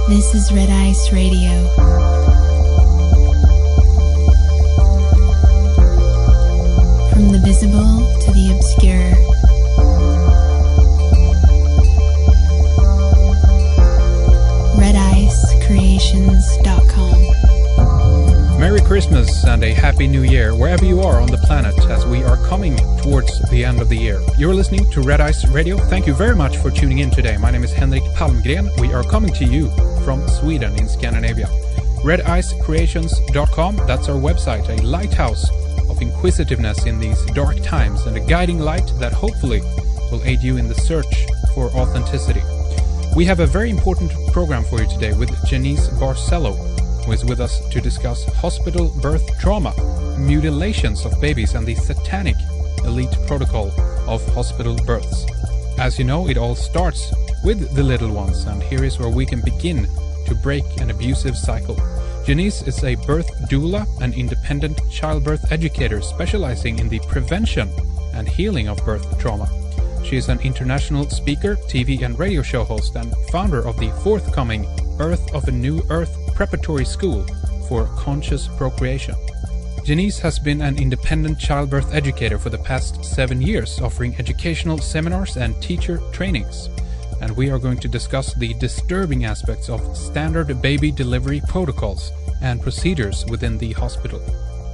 This is Red Ice Radio. From the visible to the obscure. RedIceCreations.com. Merry Christmas and a Happy New Year wherever you are on the planet as we are coming towards the end of the year. You're listening to Red Ice Radio. Thank you very much for tuning in today. My name is Henrik Palmgren. We are coming to you from Sweden in Scandinavia. RedIceCreations.com, that's our website, a lighthouse of inquisitiveness in these dark times and a guiding light that hopefully will aid you in the search for authenticity. We have a very important program for you today with Jeanice Barcelo, who is with us to discuss hospital birth trauma, mutilations of babies, and the satanic elite protocol of hospital births. As you know, it all starts with the little ones, and here is where we can begin to break an abusive cycle. Jeanice is a birth doula and independent childbirth educator specializing in the prevention and healing of birth trauma. She is an international speaker, TV and radio show host, and founder of the forthcoming Birth of a New Earth preparatory school for conscious procreation. Jeanice has been an independent childbirth educator for the past 7 years, offering educational seminars and teacher trainings. And we are going to discuss the disturbing aspects of standard baby delivery protocols and procedures within the hospital.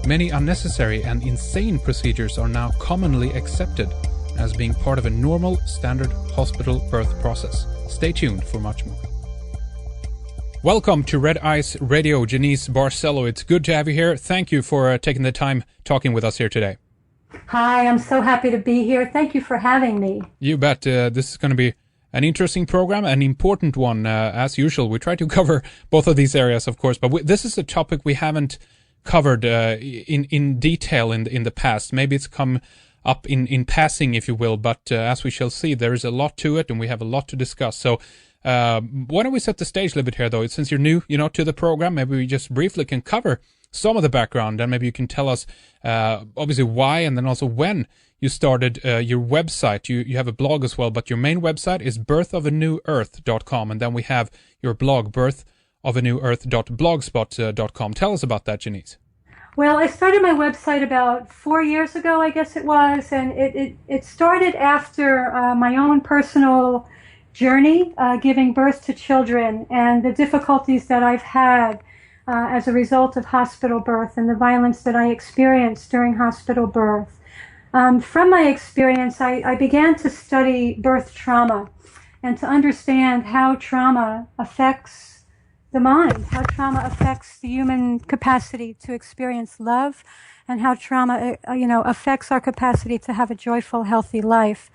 Many unnecessary and insane procedures are now commonly accepted as being part of a normal standard hospital birth process. Stay tuned for much more. Welcome to Red Ice Radio, Jeanice Barcelo. It's good to have you here. Thank you for taking the time talking with us here today. Hi, I'm so happy to be here. Thank you for having me. You bet. This is going to be an interesting program, an important one. As usual, we try to cover both of these areas, of course, but this is a topic we haven't covered in detail in the past. Maybe it's come up in passing, if you will, but as we shall see, there is a lot to it, and we have a lot to discuss. So why don't we set the stage a little bit here, though? Since you're new, to the program, maybe we just briefly can cover some of the background, and maybe you can tell us, obviously, why, and then also when you started your website. You have a blog as well, but your main website is birthofannewearth.com, and then we have your blog, birthofannewearth.blogspot.com. Tell us about that, Jeanice. Well, I started my website about 4 years ago, I guess it was, and it started after my own personal journey giving birth to children and the difficulties that I've had as a result of hospital birth and the violence that I experienced during hospital birth. From my experience, I began to study birth trauma and to understand how trauma affects the mind, how trauma affects the human capacity to experience love, and how trauma, affects our capacity to have a joyful, healthy life.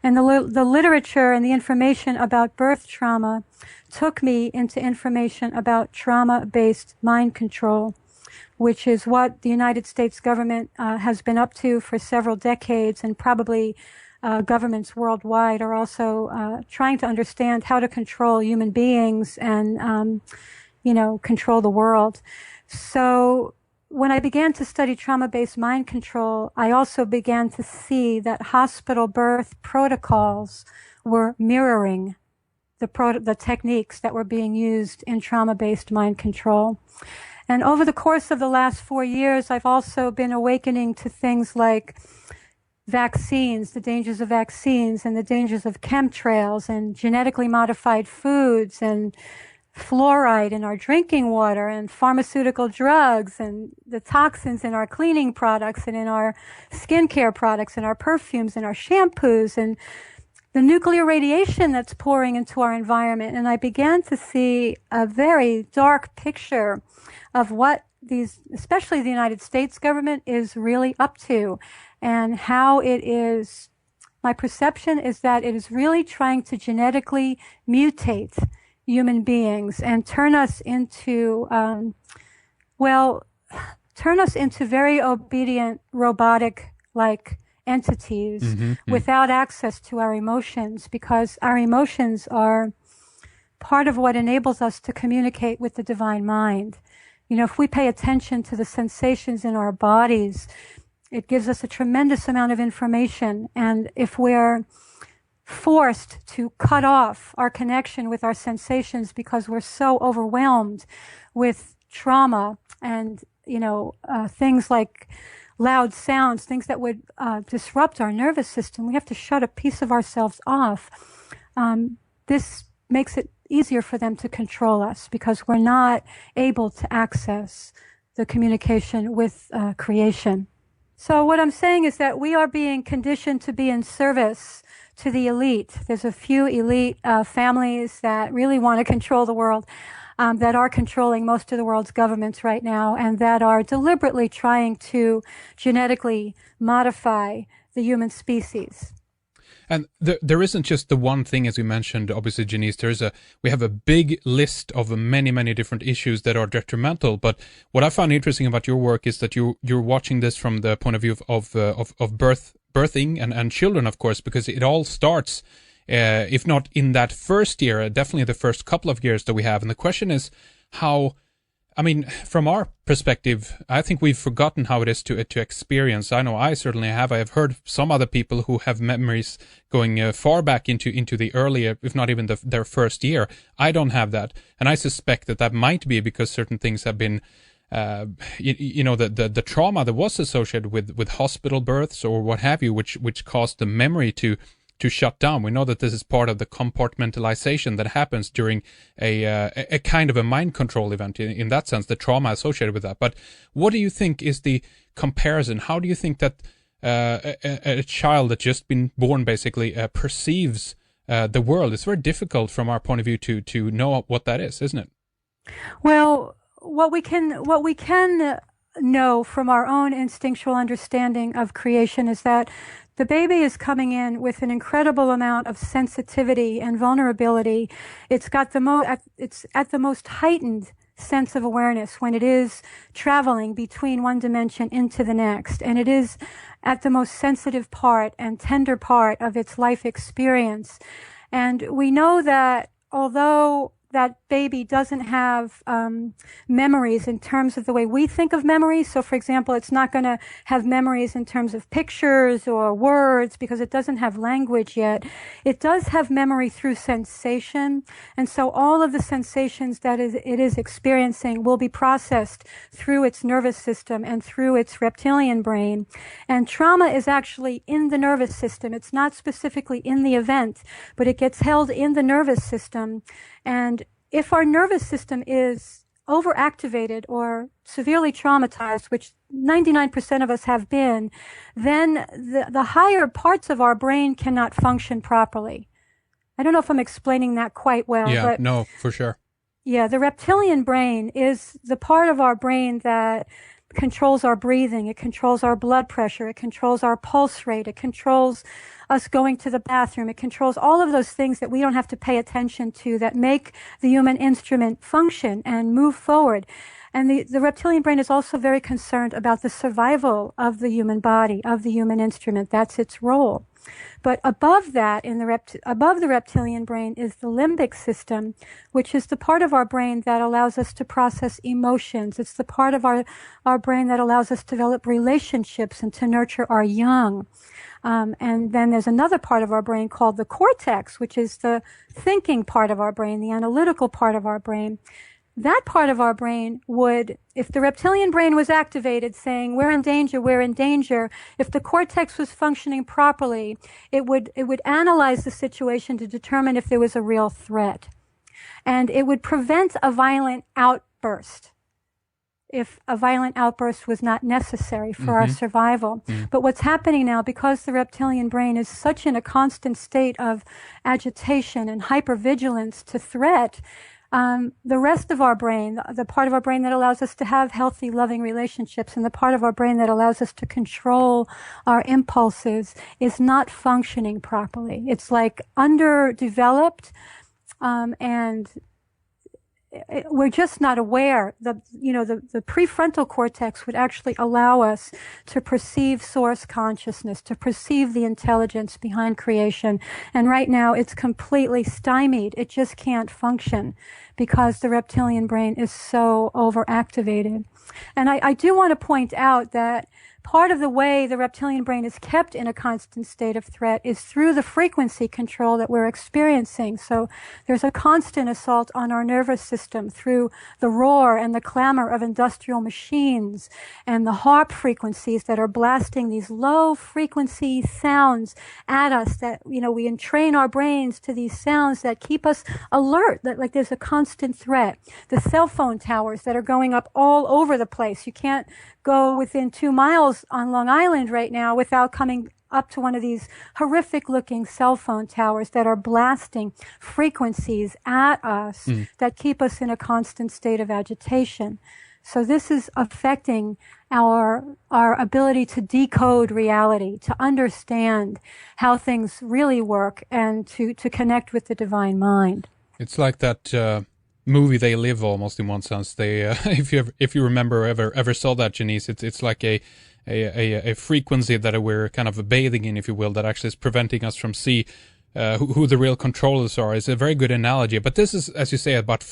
And the literature and the information about birth trauma took me into information about trauma-based mind control, which is what the United States government has been up to for several decades, and probably governments worldwide are also trying to understand how to control human beings and, control the world. So when I began to study trauma-based mind control, I also began to see that hospital birth protocols were mirroring the techniques that were being used in trauma-based mind control. And over the course of the last 4 years, I've also been awakening to things like vaccines, the dangers of vaccines and the dangers of chemtrails and genetically modified foods and fluoride in our drinking water and pharmaceutical drugs and the toxins in our cleaning products and in our skincare products and our perfumes and our shampoos and the nuclear radiation that's pouring into our environment. And I began to see a very dark picture of what especially the United States government, is really up to, and how it is, my perception is that it is really trying to genetically mutate human beings and turn us into, very obedient, robotic-like entities without access to our emotions, because our emotions are part of what enables us to communicate with the divine mind. If we pay attention to the sensations in our bodies, it gives us a tremendous amount of information. And if we're forced to cut off our connection with our sensations because we're so overwhelmed with trauma and, things like loud sounds, things that would disrupt our nervous system. We have to shut a piece of ourselves off. This makes it easier for them to control us because we're not able to access the communication with creation. So what I'm saying is that we are being conditioned to be in service to the elite. There's a few elite families that really want to control the world, that are controlling most of the world's governments right now, and that are deliberately trying to genetically modify the human species. And there isn't just the one thing, as you mentioned, obviously, Jeanice. We have a big list of many, many different issues that are detrimental. But what I found interesting about your work is that you're watching this from the point of view of birthing and children, of course, because it all starts, if not in that first year, definitely the first couple of years that we have. And the question is how. I mean, from our perspective, I think we've forgotten how it is to experience. I know I certainly have. I have heard some other people who have memories going far back into the earlier, if not even their first year. I don't have that, and I suspect that might be because certain things have been, the trauma that was associated with hospital births or what have you, which caused the memory to shut down. We know that this is part of the compartmentalization that happens during a kind of a mind control event. In that sense, the trauma associated with that. But what do you think is the comparison? How do you think that a child that's just been born basically perceives the world? It's very difficult from our point of view to know what that is, isn't it? Well, what we can know from our own instinctual understanding of creation is that the baby is coming in with an incredible amount of sensitivity and vulnerability. It's at the most heightened sense of awareness when it is traveling between one dimension into the next, and it is at the most sensitive part and tender part of its life experience. And we know that although that baby doesn't have memories in terms of the way we think of memories. So, for example, it's not going to have memories in terms of pictures or words because it doesn't have language yet. It does have memory through sensation. And so all of the sensations that it is experiencing will be processed through its nervous system and through its reptilian brain. And trauma is actually in the nervous system. It's not specifically in the event, but it gets held in the nervous system. And if our nervous system is overactivated or severely traumatized, which 99% of us have been, then the higher parts of our brain cannot function properly. I don't know if I'm explaining that quite well. Yeah, but no, for sure. Yeah, the reptilian brain is the part of our brain that controls our breathing, it controls our blood pressure, it controls our pulse rate, it controls us going to the bathroom, it controls all of those things that we don't have to pay attention to that make the human instrument function and move forward. And the reptilian brain is also very concerned about the survival of the human body, of the human instrument. That's its role. But above that, above the reptilian brain is the limbic system, which is the part of our brain that allows us to process emotions. It's the part of our brain that allows us to develop relationships and to nurture our young. And then there's another part of our brain called the cortex, which is the thinking part of our brain, the analytical part of our brain. That part of our brain would, if the reptilian brain was activated saying, we're in danger, if the cortex was functioning properly, it would analyze the situation to determine if there was a real threat. And it would prevent a violent outburst if a violent outburst was not necessary for our survival. But what's happening now, because the reptilian brain is such in a constant state of agitation and hypervigilance to threat, the rest of our brain, the part of our brain that allows us to have healthy, loving relationships, and the part of our brain that allows us to control our impulses is not functioning properly. It's like underdeveloped, and we're just not aware. The prefrontal cortex would actually allow us to perceive source consciousness, to perceive the intelligence behind creation. And right now it's completely stymied. It just can't function because the reptilian brain is so overactivated. And I do want to point out that part of the way the reptilian brain is kept in a constant state of threat is through the frequency control that we're experiencing. So there's a constant assault on our nervous system through the roar and the clamor of industrial machines and the harp frequencies that are blasting these low frequency sounds at us that, we entrain our brains to these sounds that keep us alert, that like there's a constant threat. The cell phone towers that are going up all over the place. You can't go within 2 miles on Long Island right now without coming up to one of these horrific looking cell phone towers that are blasting frequencies at us that keep us in a constant state of agitation. So this is affecting our ability to decode reality, to understand how things really work, and to connect with the divine mind. It's like that movie They Live, almost, in one sense. They if you remember ever saw that, Jeanice, it's like a frequency that we're kind of bathing in, if you will, that actually is preventing us from see who the real controllers are. It's a very good analogy. But this is, as you say, about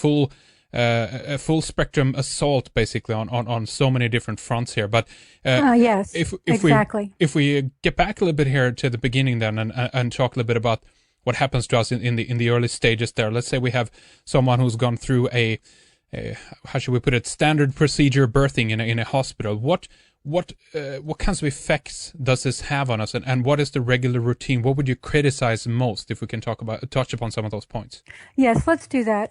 a full spectrum assault, basically, on so many different fronts here. But yes, exactly. If we get back a little bit here to the beginning then, and talk a little bit about what happens to us in the early stages there. Let's say we have someone who's gone through a how should we put it, standard procedure birthing in a hospital. What kinds of effects does this have on us, and what is the regular routine? What would you criticize most, if we can touch upon some of those points? Yes, let's do that.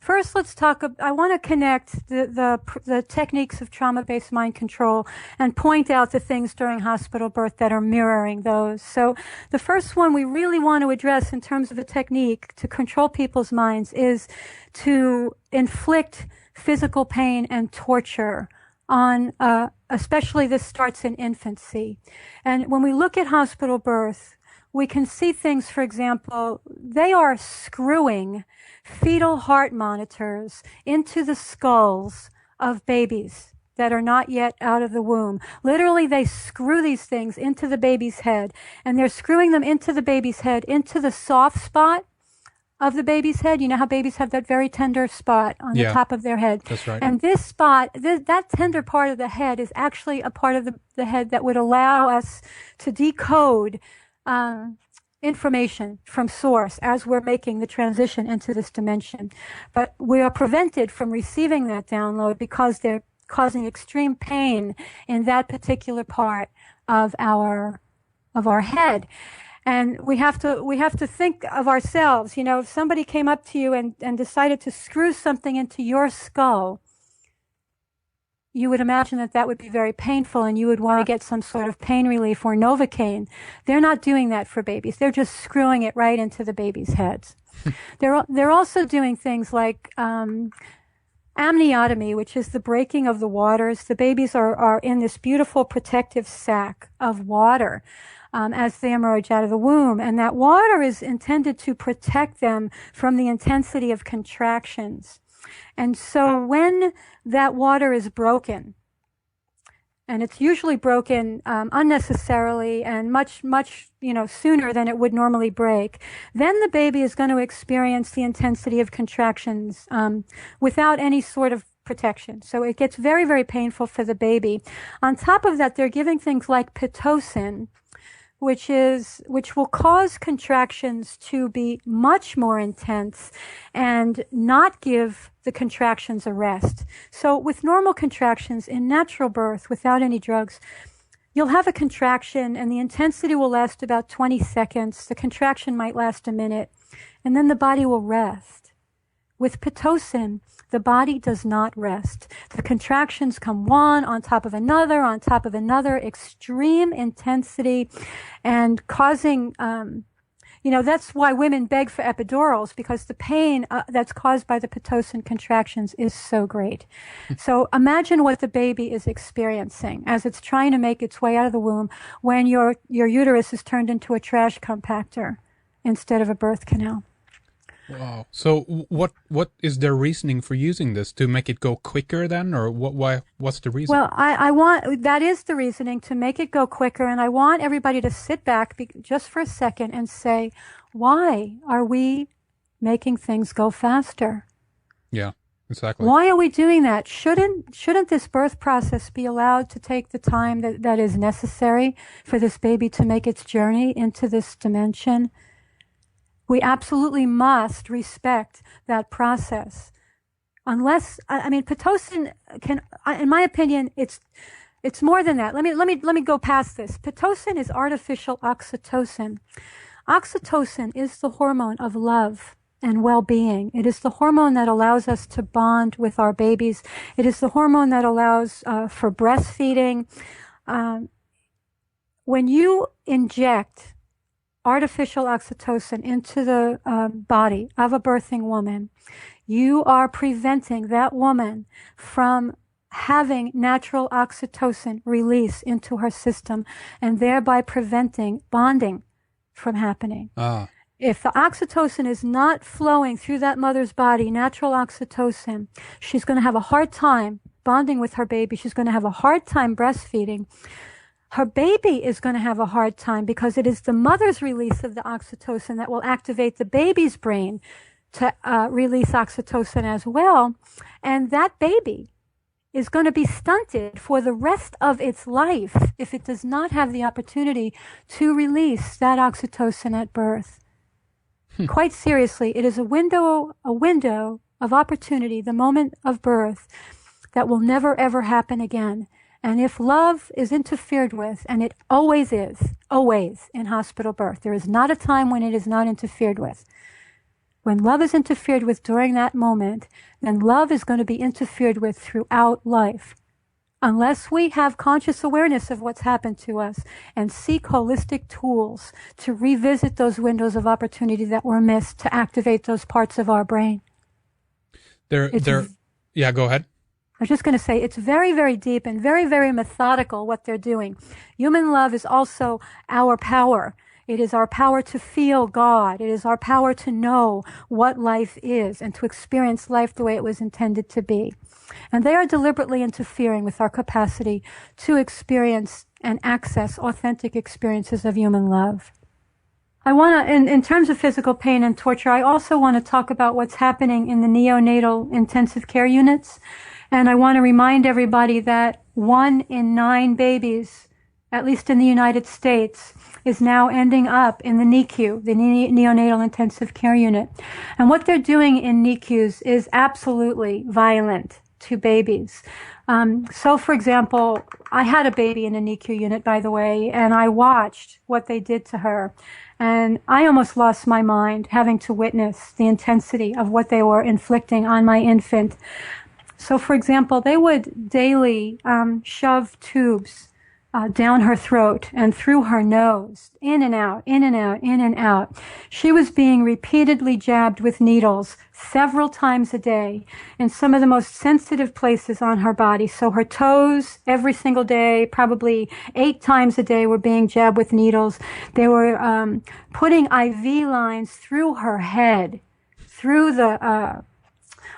First, let's talk. I want to connect the techniques of trauma-based mind control and point out the things during hospital birth that are mirroring those. So, the first one we really want to address in terms of a technique to control people's minds is to inflict physical pain and torture on, especially this starts in infancy. And when we look at hospital birth, we can see things, for example, they are screwing fetal heart monitors into the skulls of babies that are not yet out of the womb. Literally, they screw these things into the baby's head, and they're screwing them into the baby's head, into the soft spot of the baby's head. You know how babies have that very tender spot on the top of their head. That's right. And this spot, that tender part of the head is actually a part of the head that would allow us to decode information from source as we're making the transition into this dimension. But we are prevented from receiving that download because they're causing extreme pain in that particular part of our head. And we have to think of ourselves. If somebody came up to you and decided to screw something into your skull, you would imagine that would be very painful, and you would want to get some sort of pain relief or Novocaine. They're not doing that for babies. They're just screwing it right into the babies' heads. They're also doing things like amniotomy, which is the breaking of the waters. The babies are in this beautiful protective sac of water as they emerge out of the womb. And that water is intended to protect them from the intensity of contractions. And so when that water is broken, and it's usually broken unnecessarily and much sooner than it would normally break, then the baby is going to experience the intensity of contractions without any sort of protection. So it gets very, very painful for the baby. On top of that, they're giving things like Pitocin, which will cause contractions to be much more intense and not give the contractions a rest. So with normal contractions in natural birth, without any drugs, you'll have a contraction and the intensity will last about 20 seconds. The contraction might last a minute, and then the body will rest. With Pitocin, the body does not rest. The contractions come one on top of another, extreme intensity, and causing, that's why women beg for epidurals, because the pain that's caused by the Pitocin contractions is so great. So imagine what the baby is experiencing as it's trying to make its way out of the womb when your uterus is turned into a trash compactor instead of a birth canal. Wow. So what is their reasoning for using this? To make it go quicker then, or what's the reason? Well, that is the reasoning, to make it go quicker, and I want everybody to sit back just for a second and say, why are we making things go faster? Yeah, exactly. Why are we doing that? Shouldn't this birth process be allowed to take the time that is necessary for this baby to make its journey into this dimension? We absolutely must respect that process. Unless, I mean, Pitocin can, in my opinion, it's more than that. Let me go past this. Pitocin is artificial oxytocin. Oxytocin is the hormone of love and well-being. It is the hormone that allows us to bond with our babies. It is the hormone that allows for breastfeeding. When you inject artificial oxytocin into the body of a birthing woman, you are preventing that woman from having natural oxytocin release into her system and thereby preventing bonding from happening. If the oxytocin is not flowing through that mother's body, natural oxytocin, she's going to have a hard time bonding with her baby. She's going to have a hard time breastfeeding. Her baby is going to have a hard time because it is the mother's release of the oxytocin that will activate the baby's brain to release oxytocin as well. And that baby is going to be stunted for the rest of its life if it does not have the opportunity to release that oxytocin at birth. Quite seriously, it is a window of opportunity, the moment of birth, that will never ever happen again. And if love is interfered with, and it always is, always in hospital birth, there is not a time when it is not interfered with. When love is interfered with during that moment, then love is going to be interfered with throughout life. Unless we have conscious awareness of what's happened to us and seek holistic tools to revisit those windows of opportunity that were missed to activate those parts of our brain. Yeah, go ahead. I was just going to say it's very, very deep and very, very methodical what they're doing. Human love is also our power. It is our power to feel God. It is our power to know what life is and to experience life the way it was intended to be. And they are deliberately interfering with our capacity to experience and access authentic experiences of human love. I want to, in terms of physical pain and torture, I also want to talk about what's happening in the neonatal intensive care units. And I want to remind everybody that 1 in 9 babies, at least in the United States, is now ending up in the NICU, the neonatal intensive care unit. And what they're doing in NICUs is absolutely violent to babies. So, for example, I had a baby in a NICU unit, by the way, and I watched what they did to her. And I almost lost my mind having to witness the intensity of what they were inflicting on my infant. So, for example, they would daily shove tubes down her throat and through her nose, in and out, in and out, in and out. She was being repeatedly jabbed with needles several times a day in some of the most sensitive places on her body. So her toes, every single day, probably 8 times a day, were being jabbed with needles. They were putting IV lines through her head, through the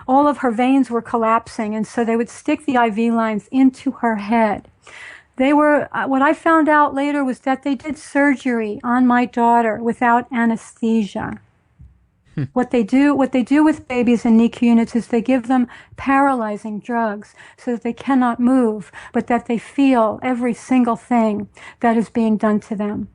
all of her veins were collapsing, and so they would stick the IV lines into her head. They were, what I found out later was that they did surgery on my daughter without anesthesia. What they do with babies in NICU units is they give them paralyzing drugs so that they cannot move, but that they feel every single thing that is being done to them.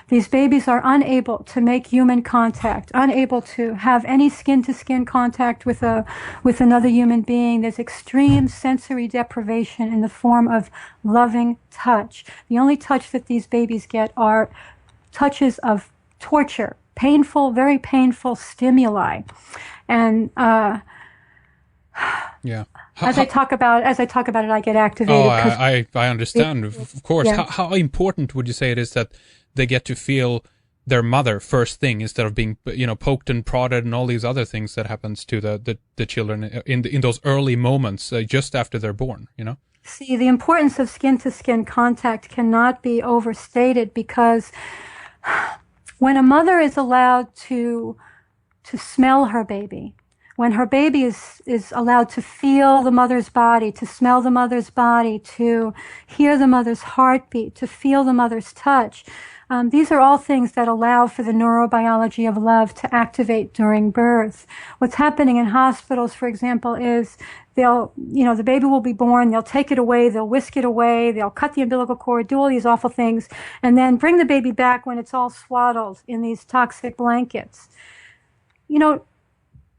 These babies are unable to make human contact, unable to have any skin-to-skin contact with another human being. There's extreme sensory deprivation in the form of loving touch. The only touch that these babies get are touches of torture, painful, very painful stimuli. And yeah. As I talk about it, I get activated. Oh, I understand. Of course. Yeah. How important would you say it is that they get to feel their mother first thing instead of being, poked and prodded and all these other things that happens to the children in those early moments just after they're born, See, the importance of skin-to-skin contact cannot be overstated, because when a mother is allowed to smell her baby, when her baby is allowed to feel the mother's body, to smell the mother's body, to hear the mother's heartbeat, to feel the mother's touch, these are all things that allow for the neurobiology of love to activate during birth. What's happening in hospitals, for example, is the baby will be born, they'll take it away, they'll whisk it away, they'll cut the umbilical cord, do all these awful things, and then bring the baby back when it's all swaddled in these toxic blankets.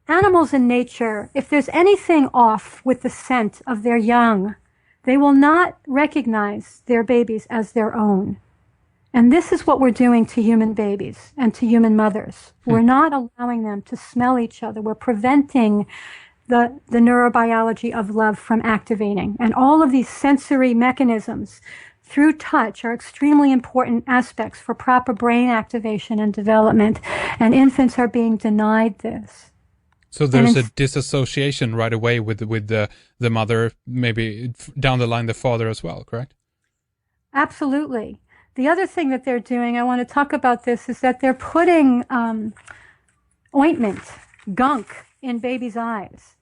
Animals in nature, if there's anything off with the scent of their young, they will not recognize their babies as their own. And this is what we're doing to human babies and to human mothers. We're not allowing them to smell each other. We're preventing the neurobiology of love from activating. And all of these sensory mechanisms through touch are extremely important aspects for proper brain activation and development. And infants are being denied this. So there's a disassociation right away with the mother, maybe down the line the father as well, correct? Absolutely. The other thing that they're doing, I want to talk about this, is that they're putting ointment, gunk, in babies' eyes.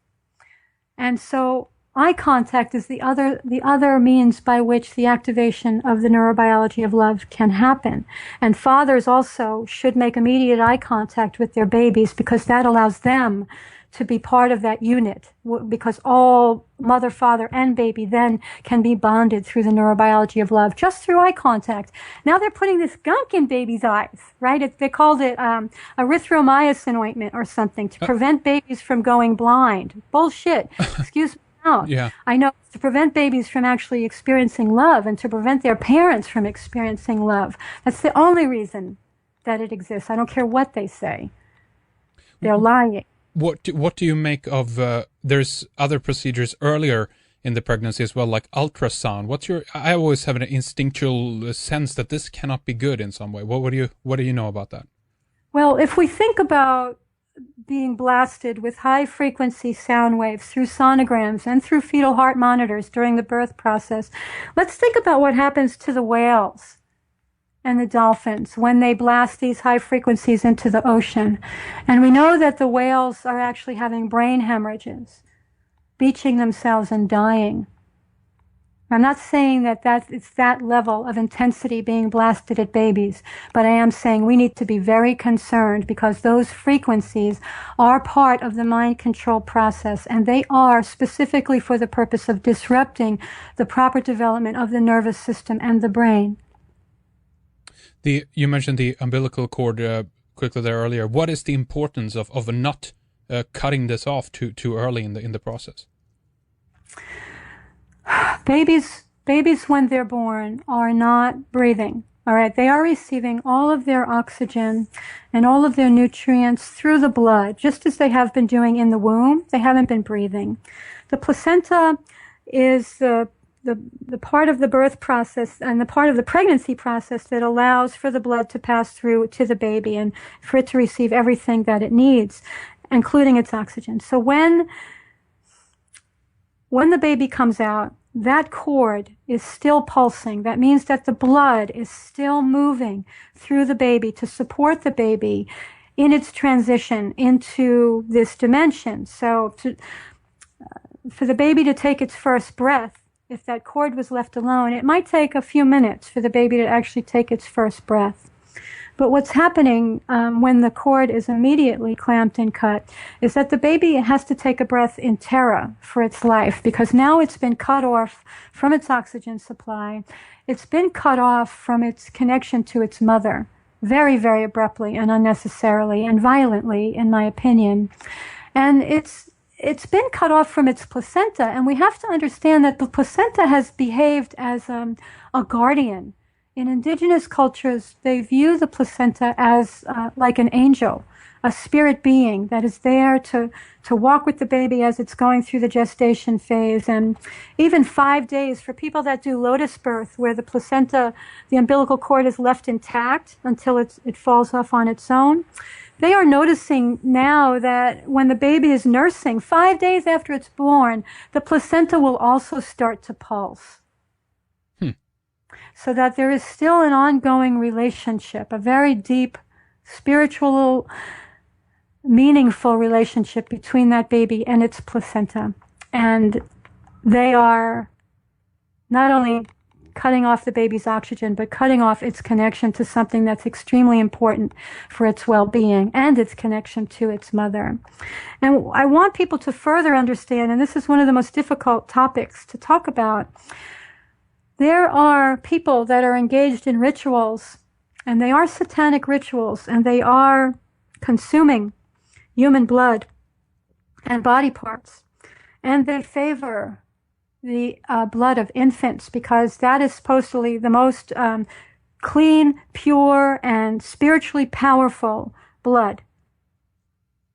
And so eye contact is the other means by which the activation of the neurobiology of love can happen. And fathers also should make immediate eye contact with their babies, because that allows them to be part of that unit, because all mother, father, and baby then can be bonded through the neurobiology of love just through eye contact. Now they're putting this gunk in babies' eyes, right? They called it erythromycin ointment or something to prevent babies from going blind. Bullshit. Excuse me. Yeah. I know, to prevent babies from actually experiencing love and to prevent their parents from experiencing love. That's the only reason that it exists. I don't care what they say. They're lying. What do you make of, there's other procedures earlier in the pregnancy as well, like ultrasound. I always have an instinctual sense that this cannot be good in some way. What do you know about that? Well, if we think about being blasted with high-frequency sound waves through sonograms and through fetal heart monitors during the birth process, let's think about what happens to the whales and the dolphins when they blast these high frequencies into the ocean. And we know that the whales are actually having brain hemorrhages, beaching themselves and dying. I'm not saying that it's that level of intensity being blasted at babies, but I am saying we need to be very concerned, because those frequencies are part of the mind control process, and they are specifically for the purpose of disrupting the proper development of the nervous system and the brain. You mentioned the umbilical cord quickly there earlier. What is the importance of not cutting this off too early in the process? Babies when they're born are not breathing. All right, they are receiving all of their oxygen and all of their nutrients through the blood, just as they have been doing in the womb. They haven't been breathing. The placenta is the part of the birth process and the part of the pregnancy process that allows for the blood to pass through to the baby and for it to receive everything that it needs, including its oxygen. So when the baby comes out, that cord is still pulsing. That means that the blood is still moving through the baby to support the baby in its transition into this dimension. So for the baby to take its first breath, if that cord was left alone, it might take a few minutes for the baby to actually take its first breath. But what's happening when the cord is immediately clamped and cut is that the baby has to take a breath in terror for its life, because now it's been cut off from its oxygen supply. It's been cut off from its connection to its mother, very, very abruptly and unnecessarily and violently, in my opinion. And it's been cut off from its placenta, and we have to understand that the placenta has behaved as a guardian. In indigenous cultures, they view the placenta as like an angel, a spirit being that is there to walk with the baby as it's going through the gestation phase. And even 5 days for people that do lotus birth, where the placenta, the umbilical cord is left intact until it falls off on its own. They are noticing now that when the baby is nursing, 5 days after it's born, the placenta will also start to pulse. So that there is still an ongoing relationship, a very deep spiritual meaningful relationship between that baby and its placenta. And they are not only cutting off the baby's oxygen, but cutting off its connection to something that's extremely important for its well-being and its connection to its mother. And I want people to further understand, and this is one of the most difficult topics to talk about, there are people that are engaged in rituals, and they are satanic rituals, and they are consuming human blood and body parts, and they favor the blood of infants because that is supposedly the most clean, pure, and spiritually powerful blood.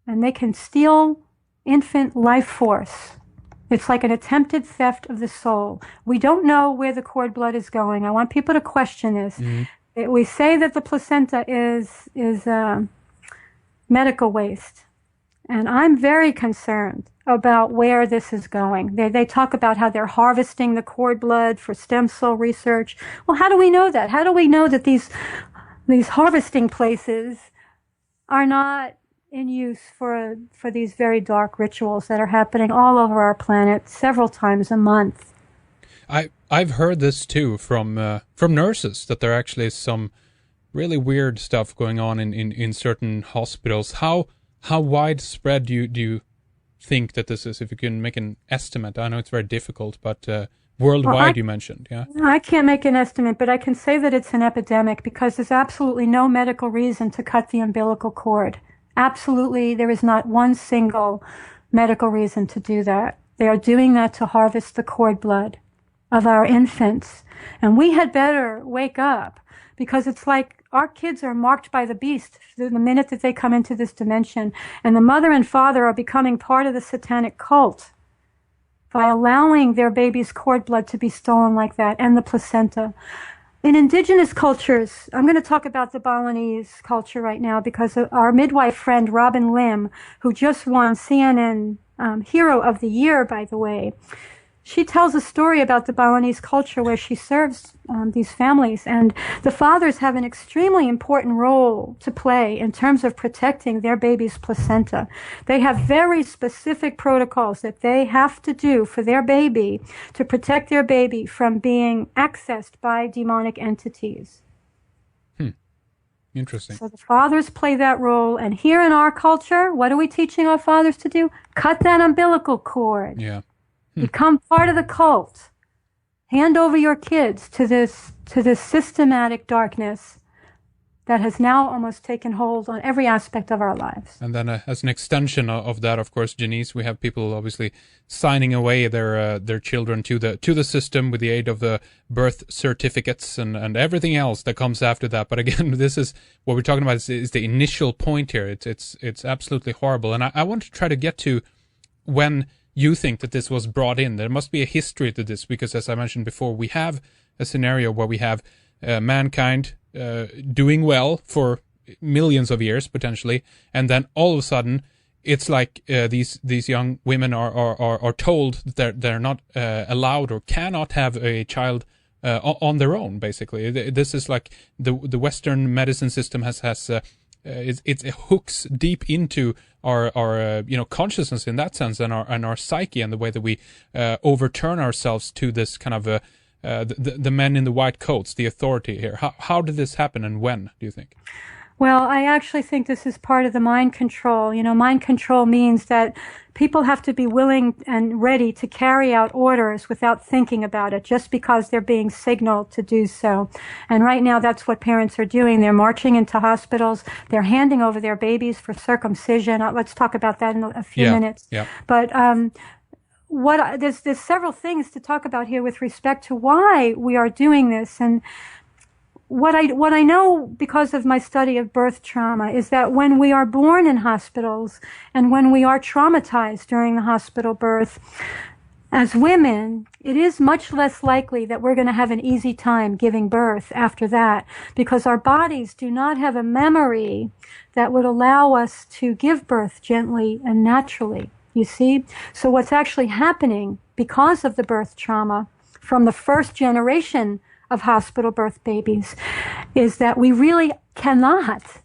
And they can steal infant life force. It's like an attempted theft of the soul. We don't know where the cord blood is going. I want people to question this. Mm-hmm. We say that the placenta is medical waste. And I'm very concerned about where this is going. They talk about how they're harvesting the cord blood for stem cell research. Well, how do we know that? How do we know that these harvesting places are not in use for these very dark rituals that are happening all over our planet several times a month? I've heard this too from nurses, that there actually is some really weird stuff going on in certain hospitals. How widespread do you think that this is? If you can make an estimate, I know it's very difficult, but worldwide, you mentioned, yeah? I can't make an estimate, but I can say that it's an epidemic because there's absolutely no medical reason to cut the umbilical cord. Absolutely, there is not one single medical reason to do that. They are doing that to harvest the cord blood of our infants. And we had better wake up, because it's like our kids are marked by the beast the minute that they come into this dimension. And the mother and father are becoming part of the satanic cult by allowing their baby's cord blood to be stolen like that, and the placenta. In indigenous cultures, I'm going to talk about the Balinese culture right now, because our midwife friend, Robin Lim, who just won CNN Hero of the Year, by the way, she tells a story about the Balinese culture where she serves these families, and the fathers have an extremely important role to play in terms of protecting their baby's placenta. They have very specific protocols that they have to do for their baby to protect their baby from being accessed by demonic entities. Interesting. So the fathers play that role, and here in our culture, what are we teaching our fathers to do? Cut that umbilical cord. Yeah. Become part of the cult. Hand over your kids to this systematic darkness that has now almost taken hold on every aspect of our lives. And then as an extension of that, of course, Jeanice, we have people obviously signing away their children to the system with the aid of the birth certificates and everything else that comes after that. But again, this is what we're talking about is the initial point here. It's absolutely horrible. And I want to try to get to when you think that this was brought in. There must be a history to this, because as I mentioned before, we have a scenario where we have mankind doing well for millions of years potentially, and then all of a sudden it's like these young women are told that they're not allowed or cannot have a child on their own. Basically, this is like the Western medicine system has it hooks deep into our consciousness in that sense, and our psyche, and the way that we overturn ourselves to this kind of the men in the white coats, the authority here. How did this happen, and when do you think? Well, I actually think this is part of the mind control. Mind control means that people have to be willing and ready to carry out orders without thinking about it, just because they're being signaled to do so. And right now, that's what parents are doing. They're marching into hospitals. They're handing over their babies for circumcision. Let's talk about that in a few minutes. Yeah. But there's several things to talk about here with respect to why we are doing this. And what I know because of my study of birth trauma is that when we are born in hospitals and when we are traumatized during the hospital birth, as women, it is much less likely that we're going to have an easy time giving birth after that, because our bodies do not have a memory that would allow us to give birth gently and naturally, you see? So what's actually happening because of the birth trauma from the first generation of hospital birth babies is that we really cannot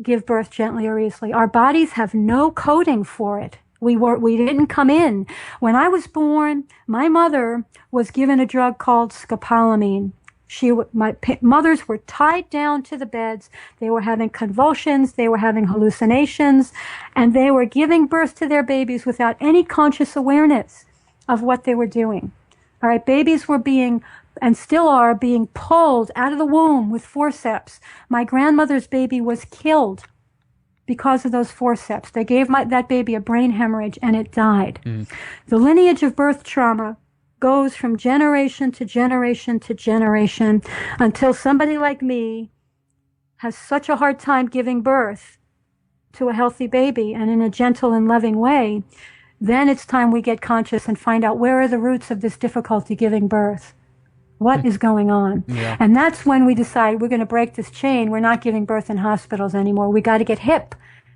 give birth gently or easily. Our bodies have no coding for it. We didn't come in. When I was born, my mother was given a drug called scopolamine. My mothers were tied down to the beds. They were having convulsions. They were having hallucinations, and they were giving birth to their babies without any conscious awareness of what they were doing. All right, babies were being, and still are, being pulled out of the womb with forceps. My grandmother's baby was killed because of those forceps. They gave that baby a brain hemorrhage, and it died. The lineage of birth trauma goes from generation to generation to generation until somebody like me has such a hard time giving birth to a healthy baby and in a gentle and loving way. Then it's time we get conscious and find out where are the roots of this difficulty giving birth. What is going on? Yeah. And that's when we decide we're going to break this chain. We're not giving birth in hospitals anymore. We got to get hip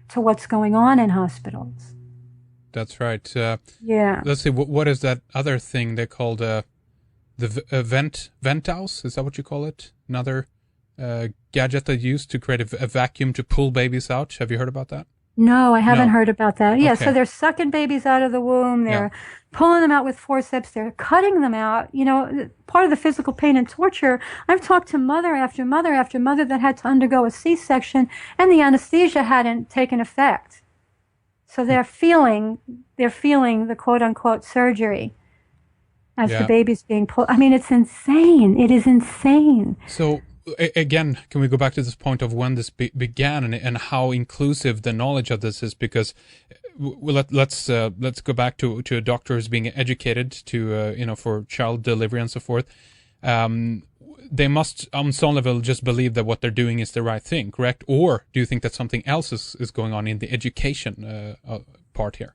to what's going on in hospitals. That's right. Yeah. Let's see. What is that other thing they called the venthouse? Is that what you call it? Another gadget they use to create a vacuum to pull babies out. Have you heard about that? No, I haven't heard about that. Yeah, okay. So they're sucking babies out of the womb. They're pulling them out with forceps. They're cutting them out. You know, part of the physical pain and torture. I've talked to mother after mother after mother that had to undergo a C-section, and the anesthesia hadn't taken effect. So they're feeling the quote-unquote surgery as the baby's being pulled. I mean, it's insane. It is insane. So, again, can we go back to this point of when this began and how inclusive the knowledge of this is? Because let's go back to a doctor who's being educated to for child delivery and so forth. They must, on some level, just believe that what they're doing is the right thing, correct? Or do you think that something else is going on in the education part here?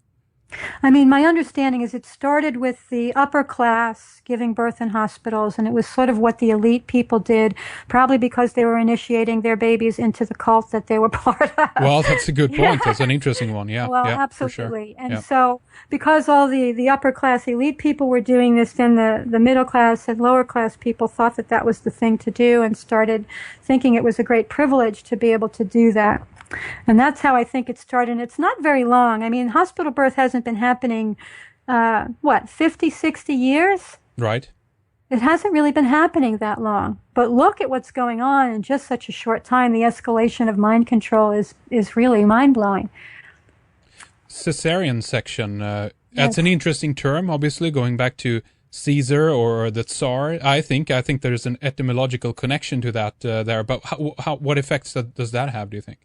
I mean, my understanding is it started with the upper class giving birth in hospitals, and it was sort of what the elite people did, probably because they were initiating their babies into the cult that they were part of. Well, that's a good point. That's an interesting one. Yeah. Well, yeah, absolutely. Sure. And so because all the upper class elite people were doing this, then the middle class and lower class people thought that was the thing to do and started thinking it was a great privilege to be able to do that. And that's how I think it started. And it's not very long. I mean, hospital birth hasn't been happening, 50, 60 years? Right. It hasn't really been happening that long. But look at what's going on in just such a short time. The escalation of mind control is really mind-blowing. Cesarean section. That's an interesting term, obviously, going back to Caesar or the Tsar. I think there's an etymological connection to that there. But what effects does that have, do you think?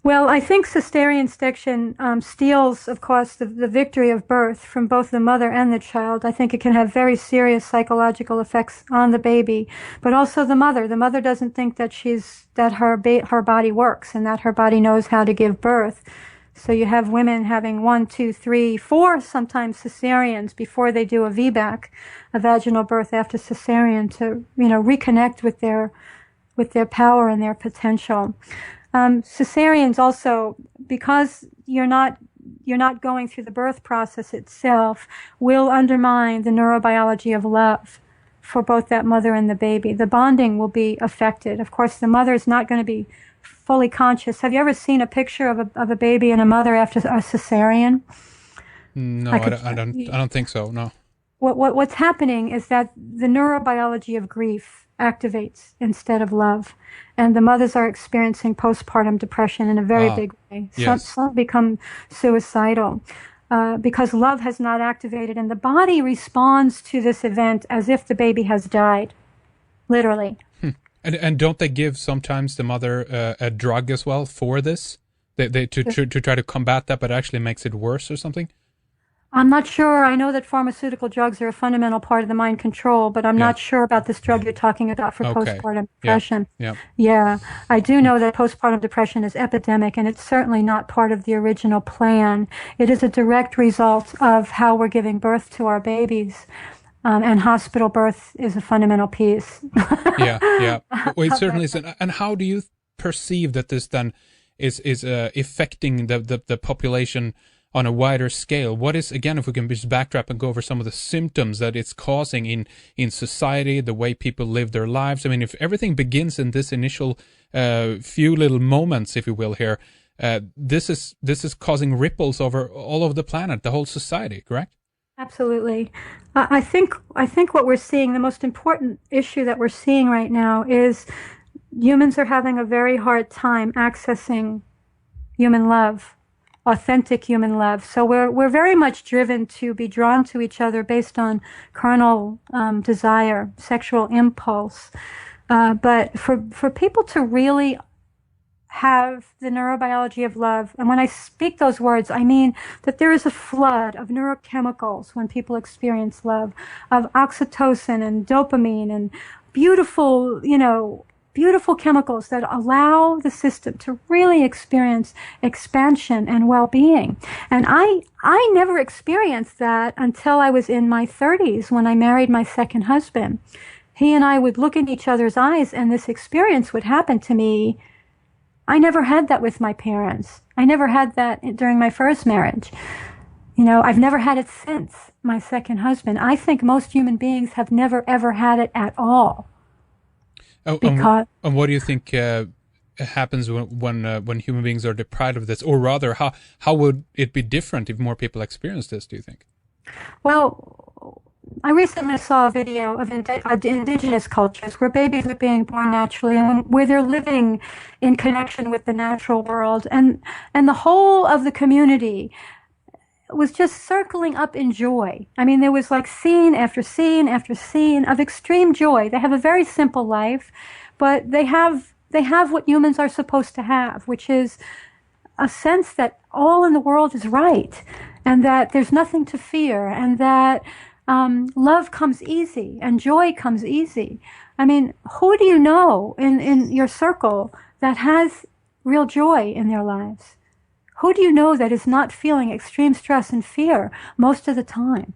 Well, I think cesarean section steals, of course, the victory of birth from both the mother and the child. I think it can have very serious psychological effects on the baby, but also the mother. The mother doesn't think that her body works and that her body knows how to give birth. So you have women having 1, 2, 3, 4 sometimes cesareans before they do a VBAC, a vaginal birth after cesarean, to reconnect with their power and their potential. Cesareans also, because you're not going through the birth process itself, will undermine the neurobiology of love for both that mother and the baby. The bonding will be affected. Of course, the mother is not going to be fully conscious. Have you ever seen a picture of a baby and a mother after a cesarean? No, I don't think so. No. What's happening is that the neurobiology of grief activates instead of love. And the mothers are experiencing postpartum depression in a very big way. Some become suicidal because love has not activated. And the body responds to this event as if the baby has died, literally. And don't they give sometimes the mother a drug as well for this? To try to combat that, but actually makes it worse or something? I'm not sure. I know that pharmaceutical drugs are a fundamental part of the mind control, but I'm not sure about this drug you're talking about for postpartum depression. Yeah. I do know that postpartum depression is epidemic, and it's certainly not part of the original plan. It is a direct result of how we're giving birth to our babies. And hospital birth is a fundamental piece. Well, it certainly is. And how do you perceive that this then is affecting the population on a wider scale? What is, again, if we can just backtrack and go over some of the symptoms that it's causing in society, the way people live their lives? I mean, if everything begins in this initial few little moments, if you will, here, this is causing ripples over all over the planet, the whole society, correct? Absolutely. I think what we're seeing, the most important issue that we're seeing right now is humans are having a very hard time accessing human love, authentic human love. So we're very much driven to be drawn to each other based on carnal desire, sexual impulse. But for people to really have the neurobiology of love, and when I speak those words, I mean that there is a flood of neurochemicals when people experience love, of oxytocin and dopamine and beautiful, beautiful chemicals that allow the system to really experience expansion and well-being. And I never experienced that until I was in my 30s when I married my second husband. He and I would look in each other's eyes, and this experience would happen to me. I never had that with my parents. I never had that during my first marriage. I've never had it since my second husband. I think most human beings have never, ever had it at all. And what do you think happens when human beings are deprived of this? Or rather, how would it be different if more people experience this, do you think? Well, I recently saw a video of indigenous cultures where babies are being born naturally and where they're living in connection with the natural world. And the whole of the community was just circling up in joy. I mean, there was like scene after scene after scene of extreme joy. They have a very simple life, but they have what humans are supposed to have, which is a sense that all in the world is right and that there's nothing to fear and that love comes easy and joy comes easy. I mean, who do you know in your circle that has real joy in their lives? Who do you know that is not feeling extreme stress and fear most of the time?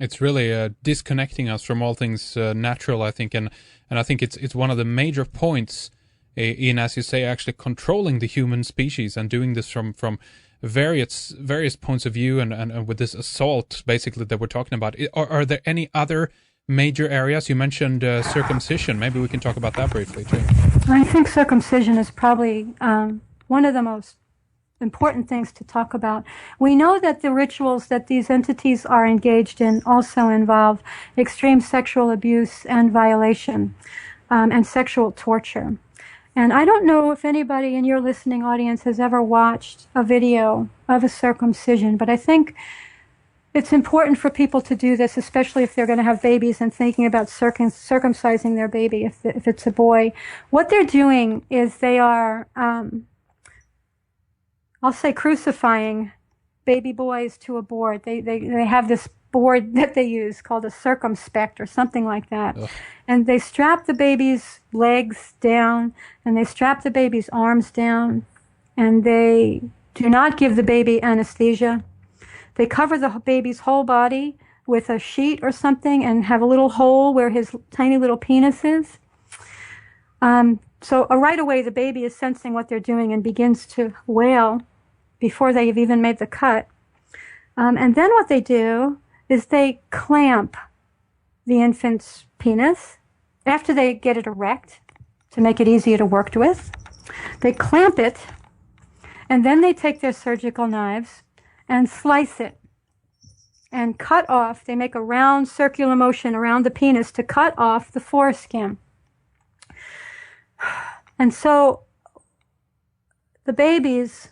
It's really disconnecting us from all things natural, I think, and I think it's one of the major points in, as you say, actually controlling the human species and doing this from various points of view and with this assault basically that we're talking about. Are there any other major areas? You mentioned circumcision. Maybe we can talk about that briefly too. I think circumcision is probably one of the most important things to talk about. We know that the rituals that these entities are engaged in also involve extreme sexual abuse and violation and sexual torture. And I don't know if anybody in your listening audience has ever watched a video of a circumcision, but I think it's important for people to do this, especially if they're going to have babies and thinking about circumcising their baby if it's a boy. What they're doing is they are, I'll say, crucifying baby boys to a board. They have this board that they use called a circumspect or something like that. Ugh. And they strap the baby's legs down and they strap the baby's arms down and they do not give the baby anesthesia. They cover the baby's whole body with a sheet or something and have a little hole where his tiny little penis is. So right away the baby is sensing what they're doing and begins to wail before they've even made the cut. And then what they do is they clamp the infant's penis after they get it erect to make it easier to work with. They clamp it, and then they take their surgical knives and slice it and cut off. They make a round circular motion around the penis to cut off the foreskin. And so the babies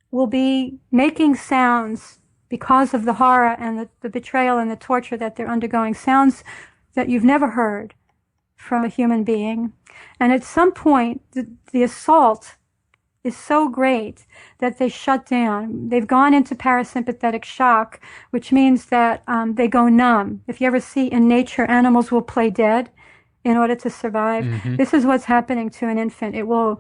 will be making sounds because of the horror and the betrayal and the torture that they're undergoing, sounds that you've never heard from a human being. And at some point, the assault is so great that they shut down. They've gone into parasympathetic shock, which means that they go numb. If you ever see in nature, animals will play dead in order to survive. Mm-hmm. This is what's happening to an infant. The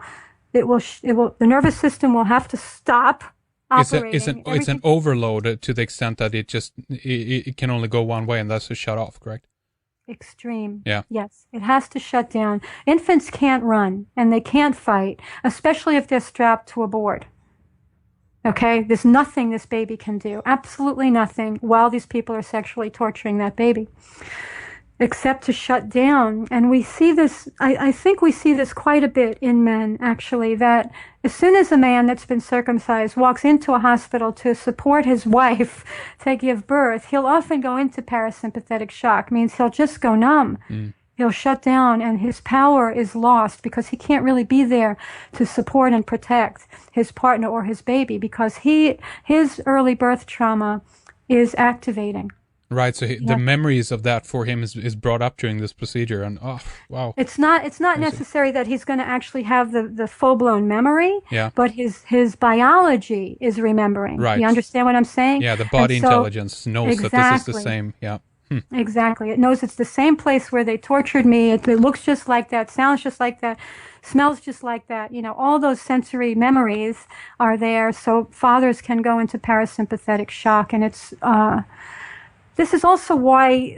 nervous system will have to stop operating. It's an overload to the extent that it can only go one way, and that's to shut off, correct? Extreme. Yeah. Yes, it has to shut down. Infants can't run and they can't fight, especially if they're strapped to a board. Okay? There's nothing this baby can do, absolutely nothing, while these people are sexually torturing that baby, except to shut down. And we see this, I think we see this quite a bit in men, actually, that as soon as a man that's been circumcised walks into a hospital to support his wife to give birth, he'll often go into parasympathetic shock, means he'll just go numb. He'll shut down, and his power is lost because he can't really be there to support and protect his partner or his baby, because his early birth trauma is activating. Right, so the memories of that for him is brought up during this procedure, and oh, wow. It's not necessary that he's going to actually have the full-blown memory, but his biology is remembering. Right. You understand what I'm saying? Yeah, the body intelligence knows that this is the same, Exactly. It knows it's the same place where they tortured me. It looks just like that, sounds just like that, smells just like that. You know, all those sensory memories are there, so fathers can go into parasympathetic shock. And it's, this is also why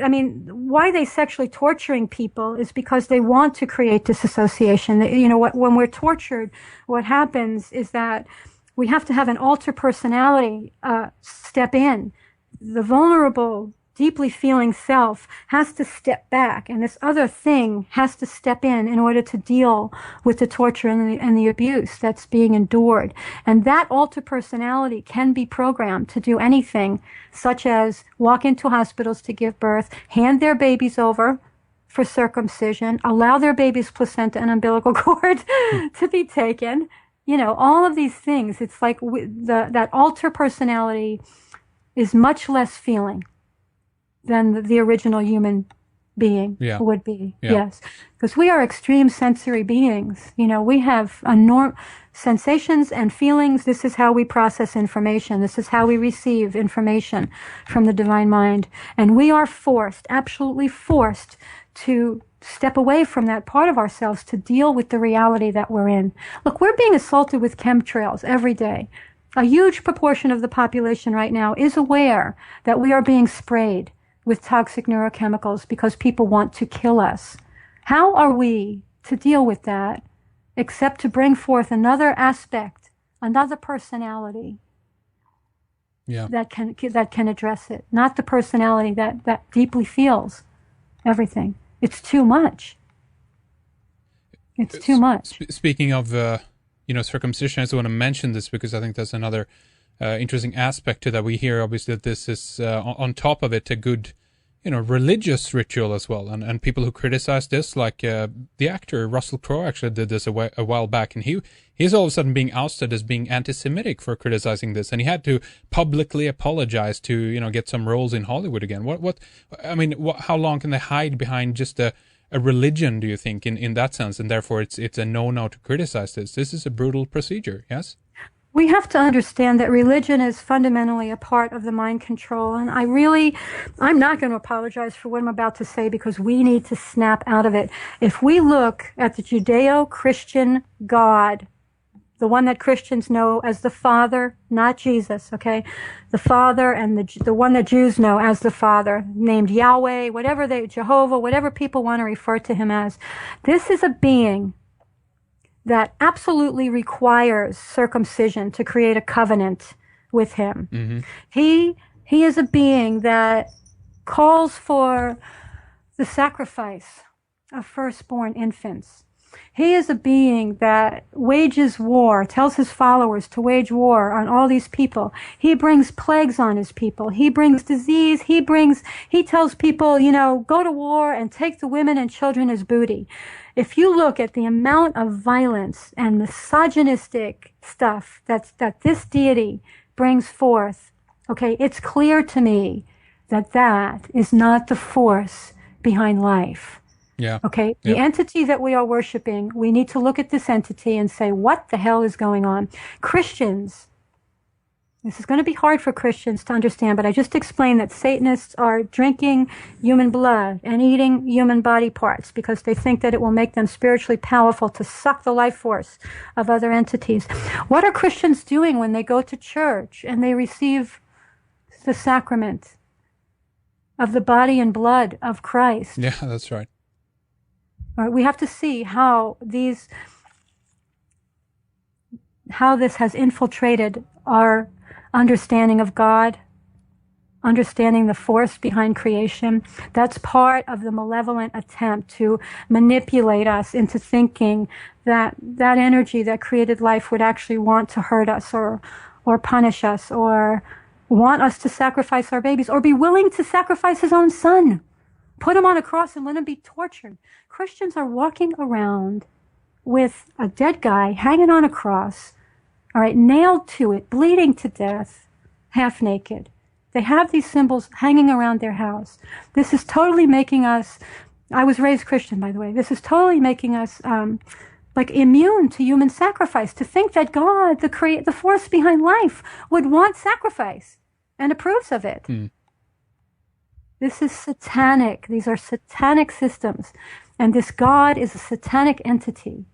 they sexually torturing people is because they want to create disassociation. You know, when we're tortured, what happens is that we have to have an alter personality step in. The vulnerable, deeply feeling self has to step back, and this other thing has to step in order to deal with the torture and the abuse that's being endured. And that alter personality can be programmed to do anything, such as walk into hospitals to give birth, hand their babies over for circumcision, allow their baby's placenta and umbilical cord to be taken. You know, all of these things. It's like that alter personality is much less feeling than the original human being would be. Yes. Because we are extreme sensory beings. You know, we have sensations and feelings. This is how we process information. This is how we receive information from the divine mind. And we are forced, absolutely forced, to step away from that part of ourselves to deal with the reality that we're in. Look, we're being assaulted with chemtrails every day. A huge proportion of the population right now is aware that we are being sprayed with toxic neurochemicals because people want to kill us. How are we to deal with that except to bring forth another aspect, another personality that can address it? Not the personality that deeply feels everything. It's too much. It's too much. Speaking of circumcision, I just want to mention this because I think that's another interesting aspect to that. We hear obviously that this is on top of it a good religious ritual as well, and people who criticize this, like the actor Russell Crowe actually did this a while back, and he's all of a sudden being ousted as being anti-Semitic for criticizing this, and he had to publicly apologize to get some roles in Hollywood again. How long can they hide behind just a religion, do you think, in that sense, and therefore it's a no-no to criticize this? This is a brutal procedure, yes? We have to understand that religion is fundamentally a part of the mind control. And I'm not going to apologize for what I'm about to say because we need to snap out of it. If we look at the Judeo-Christian God, the one that Christians know as the Father, not Jesus, okay? The Father, and the one that Jews know as the Father, named Yahweh, Jehovah, whatever people want to refer to him as. This is a being that absolutely requires circumcision to create a covenant with him. Mm-hmm. He is a being that calls for the sacrifice of firstborn infants. He is a being that wages war, tells his followers to wage war on all these people. He brings plagues on his people. He brings disease. He tells people, go to war and take the women and children as booty. If you look at the amount of violence and misogynistic stuff that this deity brings forth, okay, it's clear to me that is not the force behind life. Yeah. Okay. The entity that we are worshiping, we need to look at this entity and say, what the hell is going on? Christians, this is going to be hard for Christians to understand, but I just explained that Satanists are drinking human blood and eating human body parts because they think that it will make them spiritually powerful to suck the life force of other entities. What are Christians doing when they go to church and they receive the sacrament of the body and blood of Christ? Yeah, that's right. All right, we have to see how this has infiltrated our understanding of God, understanding the force behind creation. That's part of the malevolent attempt to manipulate us into thinking that that energy that created life would actually want to hurt us or punish us or want us to sacrifice our babies or be willing to sacrifice his own son, put him on a cross and let him be tortured. Christians are walking around with a dead guy hanging on a cross, all right, nailed to it, bleeding to death, half naked. They have these symbols hanging around their house. This is totally making us, I was raised Christian, by the way, this is totally making us like immune to human sacrifice, to think that God, the force behind life, would want sacrifice and approves of it. This is satanic. These are satanic systems. And this God is a satanic entity.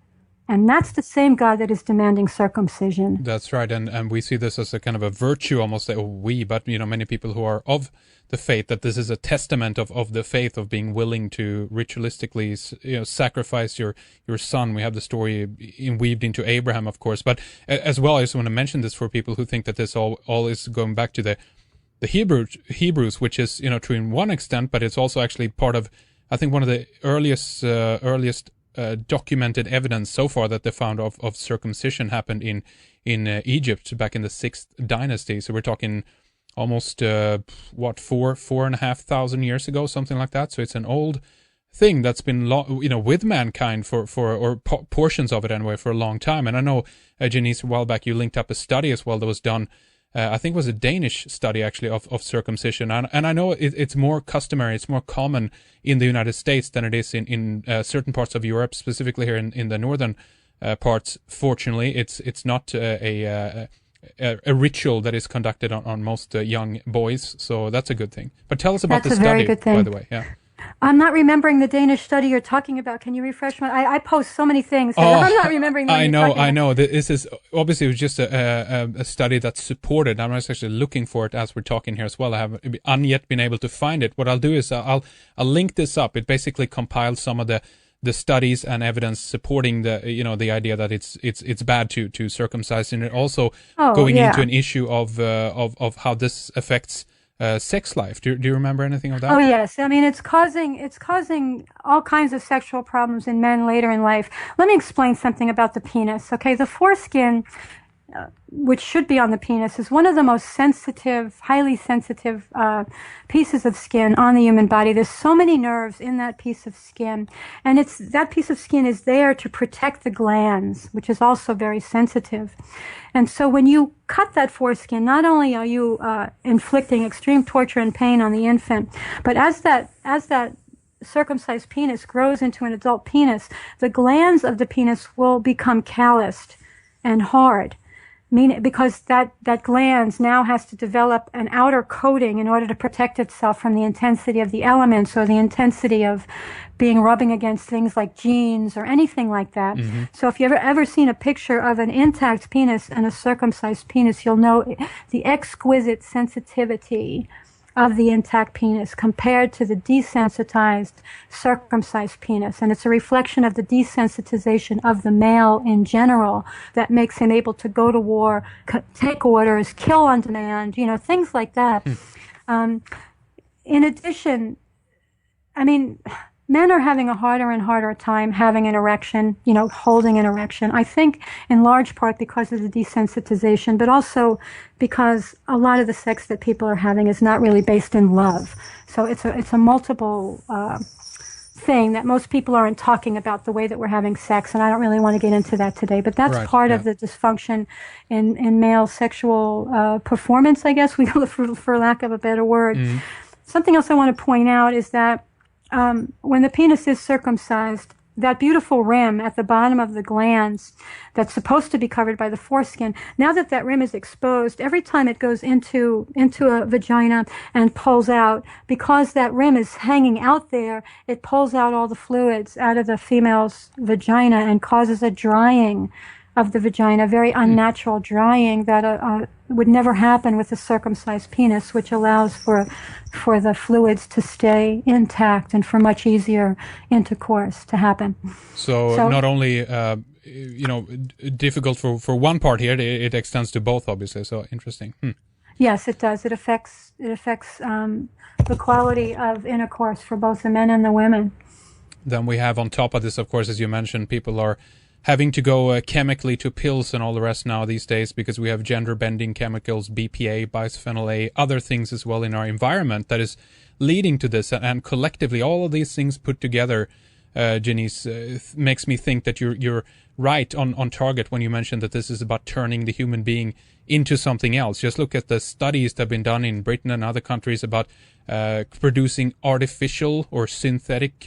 And that's the same God that is demanding circumcision. That's right. And we see this as a kind of a virtue almost, but many people who are of the faith, that this is a testament of the faith of being willing to ritualistically, sacrifice your son. We have the story weaved into Abraham, of course. But as well, I just want to mention this for people who think that this all is going back to the Hebrews, which is, true in one extent, but it's also actually part of, I think, one of the earliest documented evidence so far that they found of circumcision happened in Egypt back in the 6th dynasty. So we're talking almost 4,500 years ago, something like that. So it's an old thing that's been with mankind for portions of it anyway for a long time. And I know, Jeanice, a while back you linked up a study as well that was done. I think it was a Danish study actually of circumcision, and I know it's more customary, it's more common in the United States than it is in certain parts of Europe, specifically here in the northern parts. Fortunately, it's not a ritual that is conducted on most young boys, so that's a good thing. But tell us about the study, by the way. Yeah. I'm not remembering the Danish study you're talking about. Can you refresh my? I post so many things. I'm not remembering. I know. This is obviously it was just a study that's supported. I'm actually looking for it as we're talking here as well. I haven't yet been able to find it. What I'll do is I'll link this up. It basically compiles some of the studies and evidence supporting the idea that it's bad to circumcise, and it also going into an issue of how this affects sex life. Do you remember anything of that? Oh yes, I mean it's causing all kinds of sexual problems in men later in life. Let me explain something about the penis. Okay, the foreskin, which should be on the penis, is one of the most sensitive, highly sensitive pieces of skin on the human body. There's so many nerves in that piece of skin, and that piece of skin is there to protect the glands, which is also very sensitive. And so when you cut that foreskin, not only are you inflicting extreme torture and pain on the infant, but as that circumcised penis grows into an adult penis, the glands of the penis will become calloused and hard. Because that glands now has to develop an outer coating in order to protect itself from the intensity of the elements or the intensity of rubbing against things like jeans or anything like that. Mm-hmm. So if you've ever seen a picture of an intact penis and a circumcised penis, you'll know the exquisite sensitivity of the intact penis compared to the desensitized circumcised penis. And it's a reflection of the desensitization of the male in general that makes him able to go to war, take orders, kill on demand, things like that. In addition, I mean, men are having a harder and harder time having an erection, holding an erection. I think in large part because of the desensitization, but also because a lot of the sex that people are having is not really based in love. So it's a multiple thing that most people aren't talking about the way that we're having sex, and I don't really want to get into that today. But that's part of the dysfunction in male sexual performance, I guess, for lack of a better word. Mm-hmm. Something else I want to point out is that when the penis is circumcised, that beautiful rim at the bottom of the glands that's supposed to be covered by the foreskin, now that rim is exposed, every time it goes into a vagina and pulls out, because that rim is hanging out there, it pulls out all the fluids out of the female's vagina and causes a drying of the vagina, very unnatural drying that would never happen with a circumcised penis, which allows for the fluids to stay intact and for much easier intercourse to happen. So not only difficult for one part here, it extends to both, obviously. So interesting. Yes, it does. It affects the quality of intercourse for both the men and the women. Then we have on top of this, of course, as you mentioned, people are having to go chemically to pills and all the rest now these days because we have gender-bending chemicals, BPA, bisphenol A, other things as well in our environment that is leading to this. And collectively, all of these things put together, Jeanice, makes me think that you're right on target when you mentioned that this is about turning the human being into something else. Just look at the studies that have been done in Britain and other countries about producing artificial or synthetic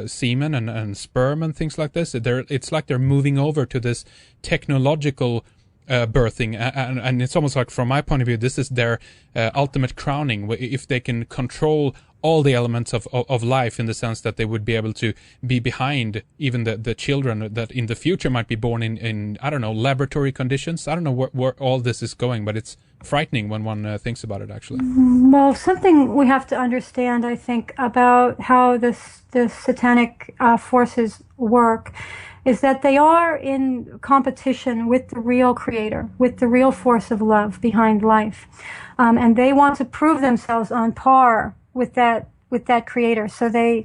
semen and sperm and things like this. It's like they're moving over to this technological birthing, and it's almost like, from my point of view, this is their ultimate crowning. If they can control all the elements of life, in the sense that they would be able to be behind even the children that in the future might be born in I don't know, laboratory conditions. I don't know where all this is going, but it's frightening when one thinks about it, actually. Well, something we have to understand, I think, about how the satanic forces work is that they are in competition with the real creator, with the real force of love behind life. And they want to prove themselves on par with that creator. So their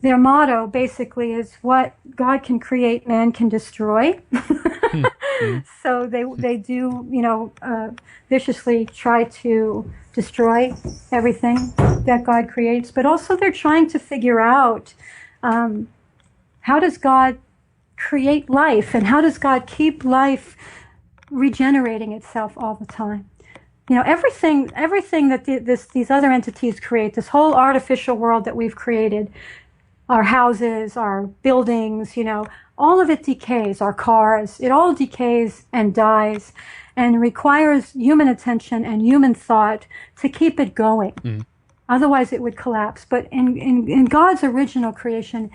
motto basically is, what God can create, man can destroy. So they do, viciously try to destroy everything that God creates, but also they're trying to figure out how does God create life, and how does God keep life regenerating itself all the time? Everything that these other entities create, this whole artificial world that we've created, our houses, our buildings, all of it decays, our cars, it all decays and dies and requires human attention and human thought to keep it going. Otherwise it would collapse. But in God's original creation,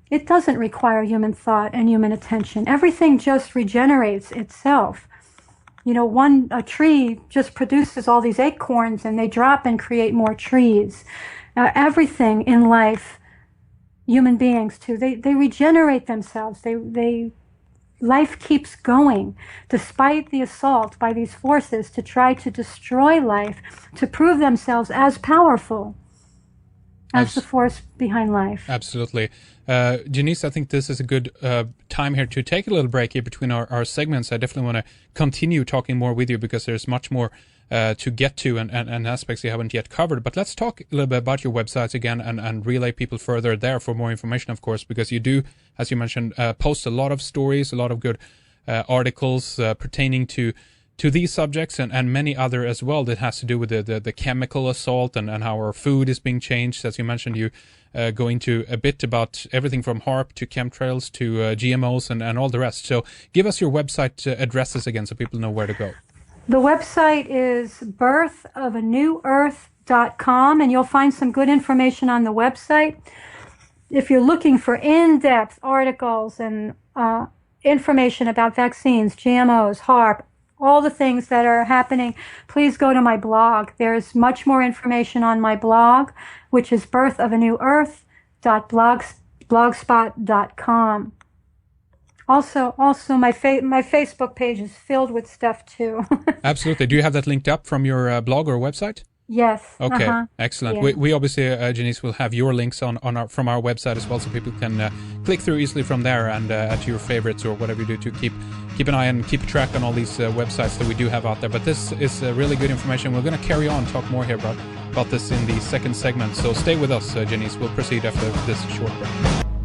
it doesn't require human thought and human attention. Everything just regenerates itself. A tree just produces all these acorns and they drop and create more trees. Everything in life, human beings too, they regenerate themselves. Life keeps going despite the assault by these forces to try to destroy life, to prove themselves as powerful as the force behind life. Absolutely. Jeanice, I think this is a good time here to take a little break here between our segments. I definitely want to continue talking more with you because there's much more to get to and aspects you haven't yet covered. But let's talk a little bit about your websites again and relay people further there for more information, of course, because you do, as you mentioned, post a lot of stories, a lot of good articles pertaining to these subjects and many other as well that has to do with the chemical assault and how our food is being changed. As you mentioned, you go into a bit about everything from HARP to chemtrails to GMOs and all the rest. So give us your website addresses again so people know where to go. The website is birthofanewearth.com, and you'll find some good information on the website. If you're looking for in-depth articles and information about vaccines, GMOs, HARP, all the things that are happening, please go to my blog. There's much more information on my blog, which is birthofanewearth.blogspot.com. Also, my Facebook page is filled with stuff too. Absolutely. Do you have that linked up from your blog or website? Yes. Okay. Excellent. Yeah. We obviously, Jeanice, will have your links from our website as well, so people can click through easily from there and add to your favorites or whatever you do to keep an eye and keep track on all these websites that we do have out there. But this is really good information. We're going to carry on, talk more here about this in the second segment. So stay with us, Jeanice. We'll proceed after this short break.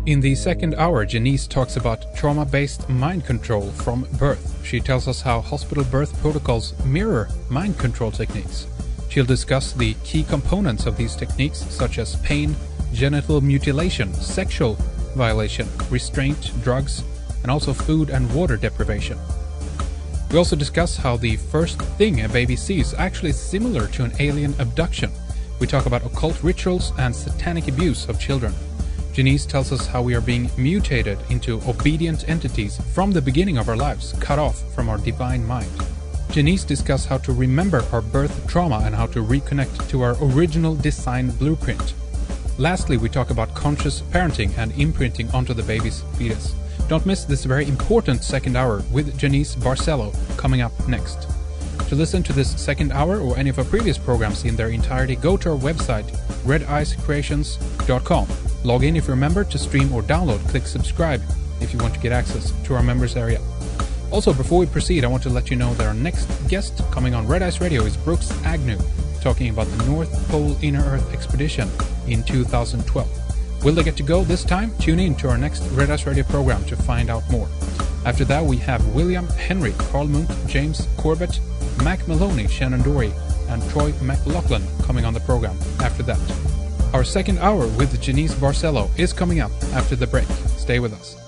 In the second hour, Jeanice talks about trauma-based mind control from birth. She tells us how hospital birth protocols mirror mind control techniques. She'll discuss the key components of these techniques, such as pain, genital mutilation, sexual violation, restraint, drugs, and also food and water deprivation. We also discuss how the first thing a baby sees actually is similar to an alien abduction. We talk about occult rituals and satanic abuse of children. Jeanice tells us how we are being mutated into obedient entities from the beginning of our lives, cut off from our divine mind. Jeanice discusses how to remember our birth trauma and how to reconnect to our original design blueprint. Lastly, we talk about conscious parenting and imprinting onto the baby's fetus. Don't miss this very important second hour with Jeanice Barcelo coming up next. To listen to this second hour or any of our previous programs in their entirety, go to our website, redicecreations.com. Log in if you're a member to stream or download. Click subscribe if you want to get access to our members area. Also, before we proceed, I want to let you know that our next guest coming on Red Ice Radio is Brooks Agnew, talking about the North Pole Inner Earth expedition in 2012. Will they get to go this time? Tune in to our next Red Ice Radio program to find out more. After that, we have William Henry, Carl Munt, James Corbett, Mac Maloney, Shannon Dory, and Troy McLaughlin coming on the program after that. Our second hour with Jeanice Barcelo is coming up after the break. Stay with us.